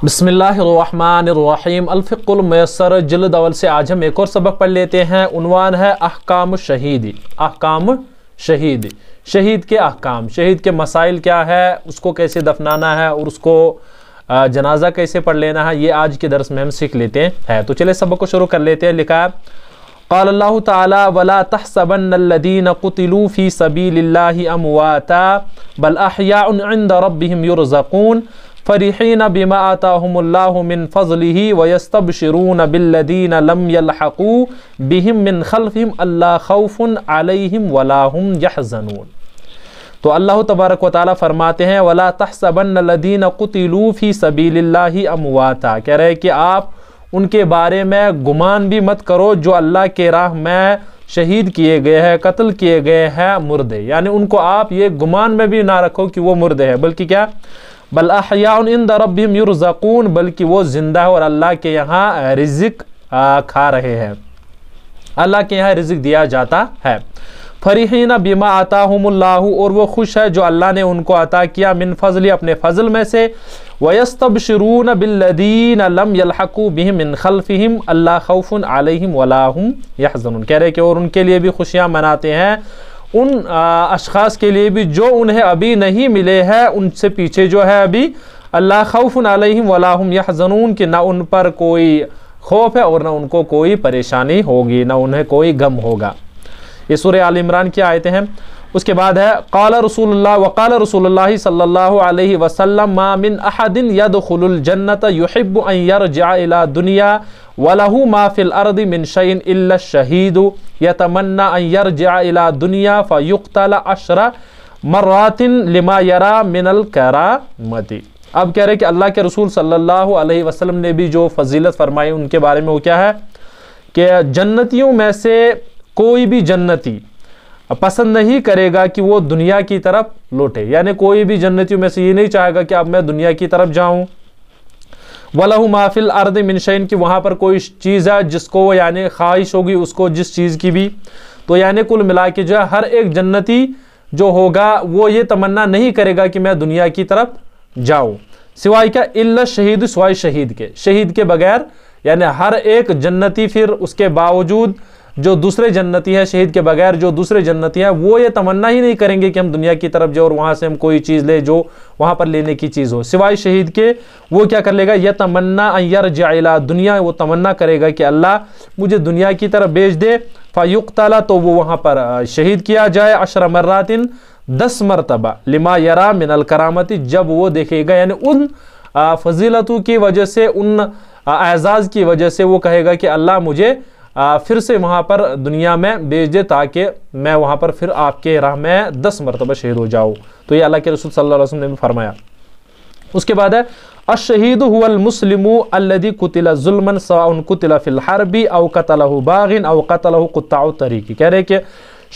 بسم اللہ الرحمن الرحیم الفقہ المیسر جلد اول سے آج ہم ایک اور سبق پڑھ لیتے ہیں۔ عنوان ہے احکام الشہید۔ احکام شہید، شہید کے احکام، شہید کے مسائل کیا ہے، اس کو کیسے دفنانا ہے اور اس کو جنازہ کیسے پڑھ لینا ہے، یہ آج کے درس میں ہم سیکھ لیتے ہیں۔ تو چلے سبق کو شروع کر لیتے ہیں۔ لکھا ہے قال اللہ تعالی ولا تحسبن الذین قتلوا فی سبیل اللہ امواتا بل احیاء عند ربهم یرزقون فرحین بما آتاهم اللہ من فضلہ ویستبشرون بالذین لم یلحقوا بهم من خلفهم الا خوف علیہم ولا هم یحزنون۔ تو اللہ تبارک و تعالی فرماتے ہیں ولا تحسبن الذین قتلوا فی سبیل اللہ امواتا، کہہ رہے کہ آپ ان کے بارے میں گمان بھی مت کرو جو اللہ کے راہ میں شہید کیے گئے ہیں، قتل کیے گئے ہیں مردے، یعنی ان کو آپ یہ گمان میں بھی نہ رکھو کہ وہ مردے ہیں، بلکہ کیا بل احیاء عند ربهم یرزقون، بلکہ وہ زندہ ہے اور اللہ کے یہاں رزق کھا رہے ہیں، اللہ کے یہاں رزق دیا جاتا ہے۔ فرحین بما آتاہم اللہ، اور وہ خوش ہے جو اللہ نے ان کو عطا کیا، من فضل، اپنے فضل میں سے، وَيَسْتَبْشِرُونَ بِالَّذِينَ لَمْ يَلْحَقُوا بِهِمْ مِنْ خَلْفِهِمْ أَلَّا خَوْفٌ عَلَيْهِمْ وَلَا هُمْ يَحْزَنُونَ، کہہ رہے کہ اور ان کے لیے بھی خوشیاں مناتے ہیں ان اشخاص کے لیے بھی جو انہیں ابھی نہیں ملے ہیں، ان سے پیچھے جو ہے ابھی، اللہ خوف علیہم ولا ہم یحزنون، کہ نہ ان پر کوئی خوف ہے اور نہ ان کو کوئی پریشانی ہوگی، نہ انہیں کوئی غم ہوگا۔ یہ سورہ آل عمران کی آیتیں ہیں۔ اس کے بعد ہے قال رسول اللہ صلی اللہ علیہ وسلم ما من احد يدخل الجنة يحب ان يرجع الى دنیا وله ما في الارض من شيء الا الشهيد يتمنى ان يرجع الى دنیا فيقتل 10 مرات لما يرى من الكرامة۔ اب کہہ رہے کہ اللہ کے رسول صلی اللہ علیہ وسلم نے بھی جو فضیلت فرمائی ان کے بارے میں وہ کیا ہے کہ جنتیوں میں سے کوئی بھی جنتی پسند نہیں کرے گا کہ وہ دنیا کی طرف لوٹے، یعنی کوئی بھی جنتیوں میں سے یہ نہیں چاہے گا کہ اب میں دنیا کی طرف جاؤں۔ وَلَهُ مَا فِي الْأَرْضِ مِنْ شَيْءٍ، کہ وہاں پر کوئی چیز ہے جس کو یعنی خواہش ہوگی اس کو جس چیز کی بھی، تو یعنی کل ملا کے جو ہے ہر ایک جنتی جو ہوگا وہ یہ تمنا نہیں کرے گا کہ میں دنیا کی طرف جاؤں، سوائے کیا الا شہید، سوائے شہید کے، شہید کے بغیر، یعنی ہر ایک جنتی پھر اس کے باوجود جو دوسرے جنتی ہے، شہید کے بغیر جو دوسرے جنتی ہیں وہ یہ تمنا ہی نہیں کریں گے کہ ہم دنیا کی طرف جائیں اور وہاں سے ہم کوئی چیز لے جو وہاں پر لینے کی چیز ہو، سوائے شہید کے وہ کیا کر لے گا یتمنی ان یرجع الی دنیا، وہ تمنا کرے گا کہ اللہ مجھے دنیا کی طرف بھیج دے، فیقتل، تو وہ وہاں پر شہید کیا جائے، 10 مرات، 10 مرتبہ، لما یرا من الکرامت، جب وہ دیکھے گا، یعنی ان فضیلتوں کی وجہ سے، ان اعزاز کی وجہ سے وہ کہے گا کہ اللہ مجھے پھر سے وہاں پر دنیا میں بھیج دے تاکہ میں وہاں پر پھر آپ کے راہ میں 10 مرتبہ شہید ہو جاؤں۔ تو یہ اللہ کے رسول صلی اللہ علیہ وسلم نے بھی فرمایا۔ اس کے بعد ہے الشہید هو المسلم الذي قتل ظلما سواء قتل في الحرب او قتله باغ او قتله قطاع الطريق، کہہ رہے کہ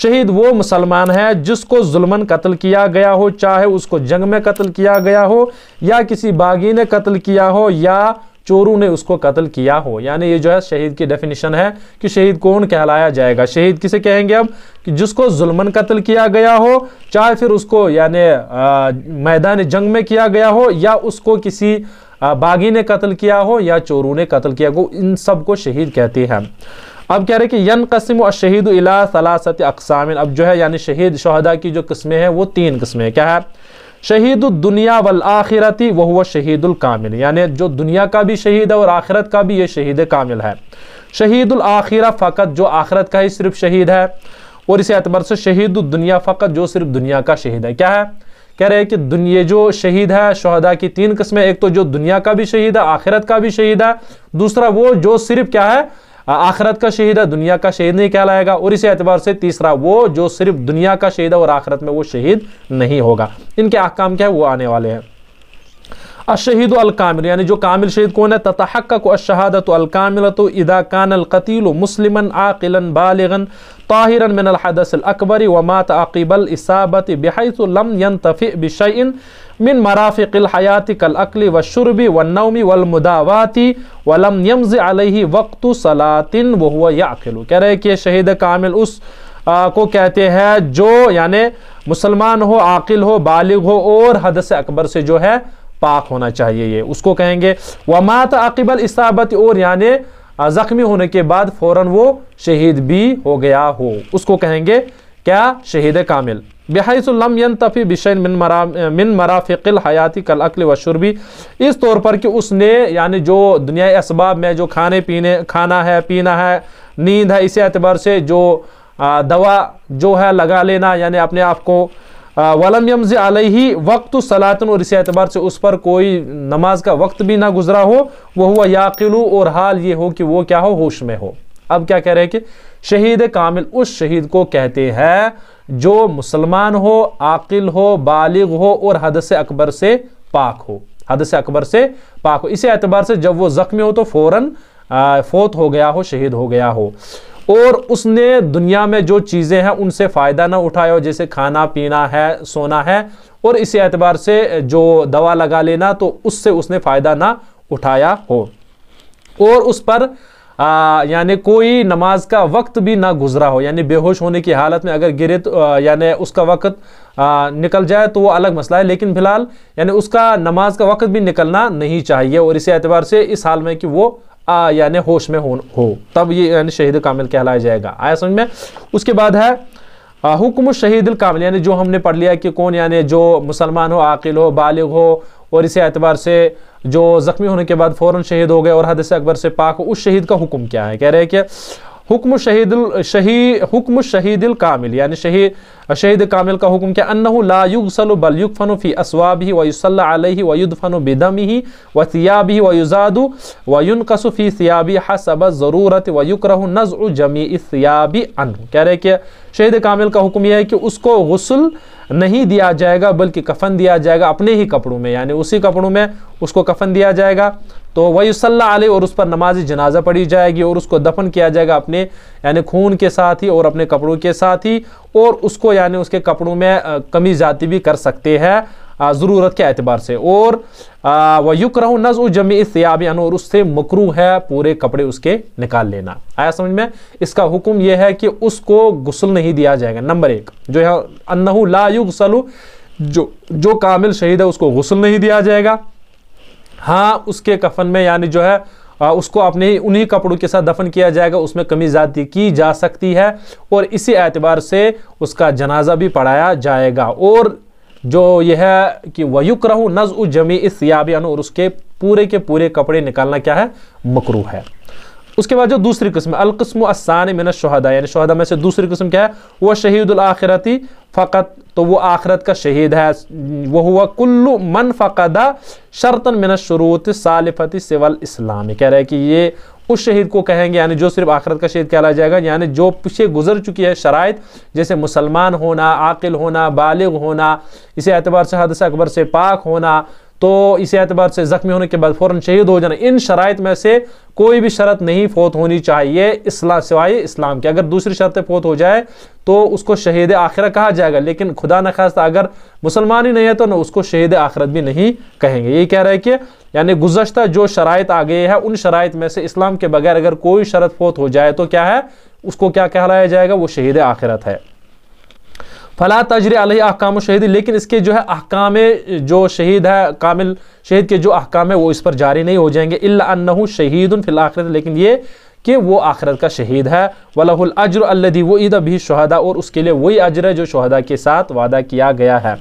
شہید وہ مسلمان ہے جس کو ظلماً قتل کیا گیا ہو، چاہے اس کو جنگ میں قتل کیا گیا ہو یا کسی باغی نے قتل کیا ہو یا چوروں نے اس کو قتل کیا ہو، یعنی یہ جو ہے شہید کی ڈیفینیشن ہے کہ شہید کون کہلایا جائے گا۔ شہید کسے کہیں گے اب کہ جس کو ظلماً قتل کیا گیا ہو، چاہے پھر اس کو یعنی میدان جنگ میں کیا گیا ہو یا اس کو کسی باغی نے قتل کیا ہو یا چوروں نے قتل کیا ہو، ان سب کو شہید کہتے ہیں۔ اب کہہ رہے کہ ینقسم الشہید الی 3 اقسام، اب جو ہے یعنی شہداء کی جو قسمیں ہیں وہ 3 قسمیں، کیا ہے شہید الدنیا والآخرت وہو شہید الکامل، یعنی جو دنیا کا بھی شہید ہے اور آخرت کا بھی یہ شہید کامل ہے۔ شہید الآخرہ فقط، جو آخرت کا ہی صرف شہید ہے، اور اسی اعتبار سے شہید الدنیا فقط، جو صرف دنیا کا شہید ہے۔ کیا ہے کہہ رہے کہ دنیا جو شہید ہے شہداء کی 3 قسمیں، ایک تو جو دنیا کا بھی شہید ہے، آخرت کا بھی شہید ہے، دوسرا وہ جو صرف کیا ہے آخرت کا شہید ہے، دنیا کا شہید نہیں کہلائے گا، اور اسی اعتبار سے تیسرا وہ جو صرف دنیا کا شہید ہے اور آخرت میں وہ شہید نہیں ہوگا۔ ان کے احکام کیا ہے وہ آنے والے ہیں۔ الشہید الکامل، یعنی جو کامل شہید کون ہے، تتحقق الشہادۃ الکاملۃ اذا کان القتیل مسلما عاقلا بالغا طاہرا من الحدث الاکبر ومات عقب الاصابۃ بحیث لم ينتفع بشیء من مرافق الحیات کالاکل والشرب والنوم والمداوات ولم یمض علیہ وقت صلاۃ وہو یعقل، کہہ رہے کہ شہید کامل اس کو کہتے ہیں جو یعنی مسلمان ہو، عاقل ہو، بالغ ہو اور حدث اکبر سے جو ہے पाक होना चाहिए, ये उसको कहेंगे वमात अक़िबल इसाबत, और यानी जख्मी होने के बाद फौरन वो शहीद भी हो गया हो, उसको कहेंगे क्या, शहीद कामिल। बिहाइसु लम यंतफी बिशैइन मिन मराफिक़िल हयाती कल अक्ल व शुर्बी, इस तौर पर कि उसने यानी जो दुनियाई असबाब में जो खाना है पीना है नींद है, इसी एतबार से जो दवा जो है लगा लेना यानी अपने आप को, वलम यमज़ अलैहि वक्त सलातन, और इसी एतबार से उस पर कोई नमाज का वक्त भी ना गुजरा हो, वह हुआ याकिलु, और हाल ये हो कि वो क्या हो, होश में हो। अब क्या कह रहे हैं कि शहीद कामिल उस शहीद को कहते हैं जो मुसलमान हो, आकिल हो, बालिग हो और हद से अकबर से पाक हो, हद से अकबर से पाक हो। इसी एतबार से जब वो जख्मी हो तो फौरन फौत हो गया हो, शहीद हो गया हो, और उसने दुनिया में जो चीज़ें हैं उनसे फ़ायदा ना उठाया हो, जैसे खाना पीना है, सोना है, और इसी एतबार से जो दवा लगा लेना तो उससे उसने फ़ायदा ना उठाया हो, और उस पर यानी कोई नमाज का वक्त भी ना गुजरा हो, यानी बेहोश होने की हालत में अगर गिरे तो यानी उसका वक्त निकल जाए तो वो अलग मसला है, लेकिन फिलहाल यानी उसका नमाज का वक्त भी निकलना नहीं चाहिए, और इसी एतबार से इस हाल में कि वो यानी होश में हो तब ये यानी शहीद कामिल कहलाया जाएगा। आया समझ में। उसके बाद है हुक्म शहीद कामिल, यानी जो हमने पढ़ लिया कि कौन, यानी जो मुसलमान हो, आकिल हो, बालिग हो, और इसी एतबार से जो जख्मी होने के बाद फौरन शहीद हो गए और हद से अकबर से पाक हो, उस शहीद का हुक्म क्या है। कह रहे हैं कि हुक्म शहीदिल कामिल, यानी शहीद कामिल का हुक्म क्या, अन्नहु ला युगसलु बल युकफनु फी अस्वाबिही व युसल्ला अलैहि व युदफनु बिदमिही व थियाबिही व युजादु व युनकसु फी थियाबी हसब ज़रूरत व युकरहु नज़उ जमीइ थियाबी अन्हु। कह रहे कि शहीद कामिल का हुक्म यह है कि उसको गुस्ल नहीं दिया जाएगा बल्कि कफन दिया जाएगा अपने ही कपड़ों में, यानी उसी कपड़ों में उसको कफन दिया जाएगा, तो वयुसल्ला अलैहि, और उस पर नमाज जनाजा पढ़ी जाएगी, और उसको दफन किया जाएगा अपने यानी खून के साथ ही और अपने कपड़ों के साथ ही, और उसको यानी उसके कपड़ों में कमी जाती भी कर सकते हैं ज़रूरत के एतबार से, और वयुकरहु नज़उ जमीइ थियाबी अन्हु, और उससे मकरूह है पूरे कपड़े उसके निकाल लेना। आया समझ में। इसका हुक्म यह है कि उसको गुस्ल नहीं दिया जाएगा। नंबर एक जो है अन्नहु ला युगसलु, जो कामिल शहीद है उसको गुस्ल नहीं दिया जाएगा, हाँ उसके कफन में यानी जो है उसको अपने उन्हीं कपड़ों के साथ दफन किया जाएगा, उसमें कमी ज़्यादती की जा सकती है, और इसी एतबार से उसका जनाजा भी पढ़ाया जाएगा, और जो यह है कि वयुकरहु नज़उ जमीइ थियाबी अन्हु, और उसके पूरे के पूरे कपड़े निकालना क्या है, मकरूह है। उसके बाद जो दूसरी किस्म अल-क़िस्मु अस्सानी मिन अश-शुहदा, यानी शुहदा में से दूसरी किस्म क्या है, वह शहीदुल आखिरती फ़क़त, तो वो आखिरत का शहीद है, वह हुआ कुल्लु मन फ़क़दा शर्तन मिन अश-शुरूत सालिफती सिवल इस्लाम। कह रहे हैं कि ये उस शहीद को कहेंगे यानी जो सिर्फ आखिरत का शहीद कहलाया जाएगा, यानी जो पीछे गुजर चुकी है शराइत, जैसे मुसलमान होना, आकिल होना, बालिग होना, इसी एतबार से हद से अकबर से पाक होना, तो इसी एतबार से जख्मी होने के बाद फौरन शहीद हो जाना, इन शराइत में से कोई भी शर्त नहीं फौत होनी चाहिए इस्लाम सिवाय इस्लाम के। अगर दूसरी शर्त फौत हो जाए तो उसको शहीद आखिरत कहा जाएगा, लेकिन खुदा न खास्ता अगर मुसलमान ही नहीं है तो न उसको शहीद आखिरत भी नहीं कहेंगे। यही कह रहे हैं कि यानी गुज़श्ता जो शराइत आ गए हैं उन शराइत में से इस्लाम के बगैर अगर कोई शर्त फौत हो जाए तो क्या है, उसको क्या कहलाया जाएगा, वो शहीद आखिरत है। फला तजरी अलैहि अहकाम शहीद, लेकिन इसके जो है अहकाम जो शहीद है कामिल शहीद के जो अहकाम है वो इस पर जारी नहीं हो जाएंगे, इल्ला अन्नहु शहीदुन फिल आखिरत, लेकिन ये कि वो आखिरत का शहीद है, वलहुल अज्र अल्लज़ी वुइदा बिही शुहदा, और उसके लिए वही अज्र है जो शुहदा के साथ वादा किया गया है।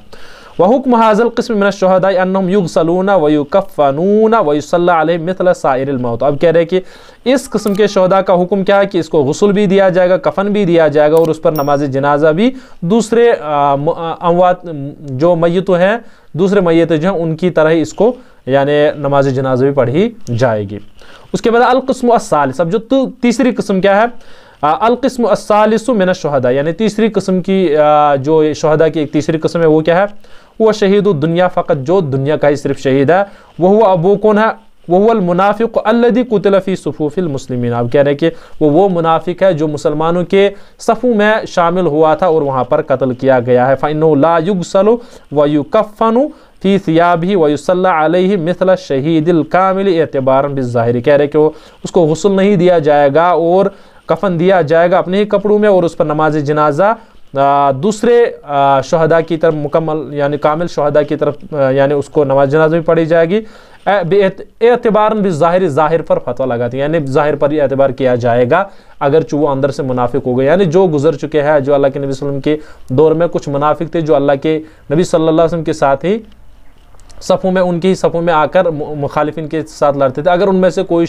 व हुक्म हाज़िल क़िस्म मिन अश-शुहदा अन्नहुम युग़सलूना व युकफ़नूना व युसल्ला अलैहिम मिथल साइरिल मौत। अब कह रहे हैं कि इस किस्म के शुहदा का हुक्म क्या है कि इसको गुस्ल भी दिया जाएगा, कफन भी दिया जाएगा, और उस पर नमाज जनाजा भी दूसरे अमवात जो मैयत हैं, दूसरे मैयत जो हैं उनकी तरह ही इसको यानी नमाज जनाजा भी पढ़ी जाएगी। उसके बाद अल-क़िस्मु अस्सालिस, अब जो तीसरी किस्म क्या है, अल-क़िस्मु अस्सालिसु मिन अश-शुहदा, यानी तीसरी किस्म की जो शुहदा की एक तीसरी किस्म है वो क्या है, वो शहीद दुनिया फ़क़त, जो दुनिया का ही सिर्फ शहीद है, वह अबू कौन है, वह मुनाफिक अल्लज़ी कुतिला फ़ी सुफ़ूफ़िल मुस्लिमीन। आप कह रहे हैं कि वो मुनाफिक है जो मुसलमानों के सफ़ू में शामिल हुआ था और वहाँ पर कत्ल किया गया है। फ़इन्नहु ला युग़सलु व युकफ़नु फ़ी थियाबिही व युसल्ला अलैहि मिथल शहीदिल कामिल एतबारन बिज़्ज़ाहिर। कह रहे हैं कि वो उसको गुस्ल नहीं दिया जाएगा और कफन दिया जाएगा अपने ही कपड़ों में, और उस पर नमाज जनाजा दूसरे शहदा की तरफ मुकम्मल यानी कामिल शहदा की तरफ यानी उसको नमाज जनाजा भी पढ़ी जाएगी। एतबारन भी ज़ाहिर पर फतवा लगाती है, यानी ज़ाहिर पर ही एतबार किया जाएगा अगर वो अंदर से मुनाफिक हो गए, यानी जो गुजर चुके हैं, जो अल्लाह के नबी सल्लल्लाहु अलैहि वसल्लम के दौर में कुछ मुनाफिक थे जो अल्लाह के नबी सल्लल्लाहु अलैहि वसल्लम के साथ ही सफ़ों में, उनकी ही सफ़ों में आकर मुखालिफिन के साथ लड़ते थे, अगर उनमें से कोई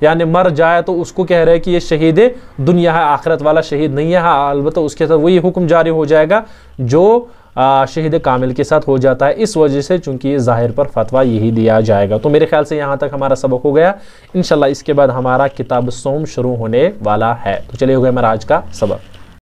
यानी मर जाए तो उसको कह रहे हैं कि ये शहीद दुनिया है, आखिरत वाला शहीद नहीं है। अलबत्ता उसके साथ वही हुक्म जारी हो जाएगा जो शहीद कामिल के साथ हो जाता है, इस वजह से चूंकि ये ज़ाहिर पर फतवा यही दिया जाएगा। तो मेरे ख्याल से यहाँ तक हमारा सबक हो गया। इंशाल्लाह इसके बाद हमारा किताब सोम शुरू होने वाला है। तो चलिए हो गया हमारा आज का सबक।